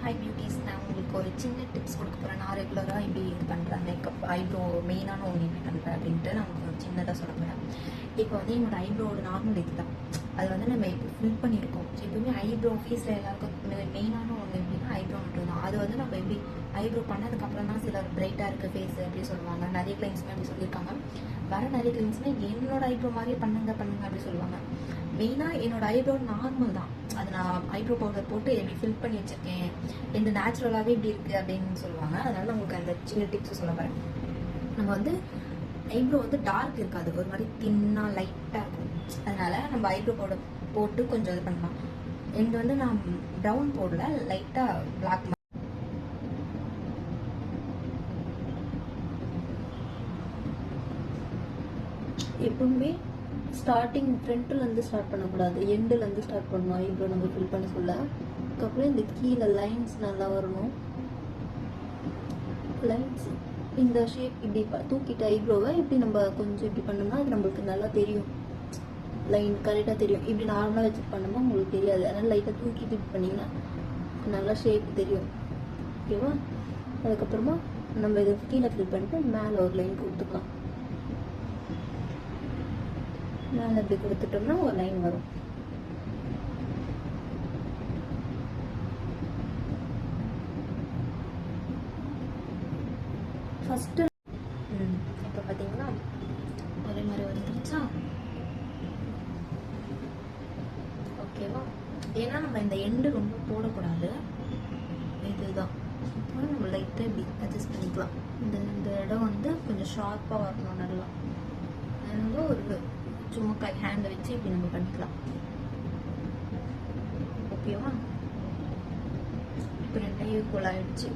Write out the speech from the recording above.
Hi beauties, நான் உங்களுக்கு ஒரு சின்ன டிப்ஸ் கொடுக்க போகிறேன். நான் ரெகுலராக இப்படி இது பண்ணுறேன், மேக்கப் ஐப்ரோ மெயினான ஒன்று என்ன பண்ணுறேன் அப்படின்ட்டு நான் உங்களுக்கு ஒரு சின்னதாக சொல்ல போகிறேன். இப்போ வந்து என்னோட ஐப்ரோட நார்மல் இது தான், அது வந்து நம்ம இப்போ ஃபில் பண்ணியிருக்கோம். ஸோ எப்பவுமே ஐப்ரோ ஃபேஸில் எல்லாருக்கும் மெயினான ஒன்று எப்படின்னா ஐப்ரோ மட்டும் தான். அது வந்து நம்ம எப்படி ஐப்ரோ பண்ணதுக்கப்புறம் தான் சிலர் பிரைட்டாக இருக்குது ஃபேஸ் அப்படி சொல்லுவாங்க. நிறைய கிளைண்ட்ஸுமே அப்படி சொல்லியிருக்காங்க. வர நிறைய கிளைண்ட்ஸுமே என்னோட ஐப்ரோ மாதிரியே பண்ணுங்க அப்படி சொல்லுவாங்க. மெயினாக என்னோட ஐப்ரோ நார்மல் தான், அது நான் ஐப்ரோ பவுடர் போட்டு எப்படி ஃபில் பண்ணி வச்சுருக்கேன், இந்த நேச்சுரலாகவே இப்படி இருக்குது அப்படின்னு சொல்லுவாங்க. அதனால உங்களுக்கு அந்த சின்ன டிப்ஸ் சொல்ல போகிறேன். நம்ம வந்து ஐப்ரோ வந்து டார்க் இருக்காது, ஒரு மாதிரி தின்னாக லைட்டாக இருக்கும். அதனால நம்ம ஐப்ரோ பவுடர் போட்டு கொஞ்சம் இது பண்ணலாம். எனக்கு வந்து நான் ப்ரௌன் போடல, லைட்டாக பிளாக். எப்பவுமே ஸ்டார்டிங் ஃப்ரண்ட்லேருந்து ஸ்டார்ட் பண்ணக்கூடாது, எண்டுலேருந்து ஸ்டார்ட் பண்ணணும். ஐப்ரோ நம்ம ஃபில் பண்ண சொல்ல, அதுக்கப்புறம் இந்த கீழே லைன்ஸ் நல்லா வரணும். லைன்ஸ் இந்த ஷேப் இப்படி தூக்கிட்டு ஐப்ரோவை இப்படி நம்ம கொஞ்சம் இப்படி பண்ணோம்னா அது நம்மளுக்கு நல்லா தெரியும், லைன் கரெக்டாக தெரியும். இப்படி நார்மலாக வச்சுட்டு பண்ணோம்னா உங்களுக்கு தெரியாது. அதனால் லைட்டாக தூக்கிட்டு இப்படி பண்ணிங்கன்னா நல்லா ஷேப் தெரியும். ஓகேவா? அதுக்கப்புறமா நம்ம இதை கீழே ஃபில் பண்ணிட்டு மேலே ஒரு லைன் கொடுத்துக்கலாம். மேலே இப்படி கொடுத்துட்டோம்னா ஒரு லைன் வரும். ஃபஸ்ட்டு இப்போ பார்த்தீங்கன்னா ஒரே மாதிரி வந்துருச்சா? ஓகேவா? ஏன்னா நம்ம இந்த எண்டு ரொம்ப போடக்கூடாது, இதுதான் நம்ம லைட்டாக இப்படி அட்ஜஸ்ட் பண்ணிக்கலாம். இந்த இடம் வந்து கொஞ்சம் ஷார்ப்பாக வரணும் நல்லா. அதனால ஒரு சும்மா ஹேண்டை வச்சு இப்படி நம்ம பண்ணிக்கலாம். ஓகேவா? இப்போ ரெண்டையும் ஈக்குவல் ஆயிடுச்சு.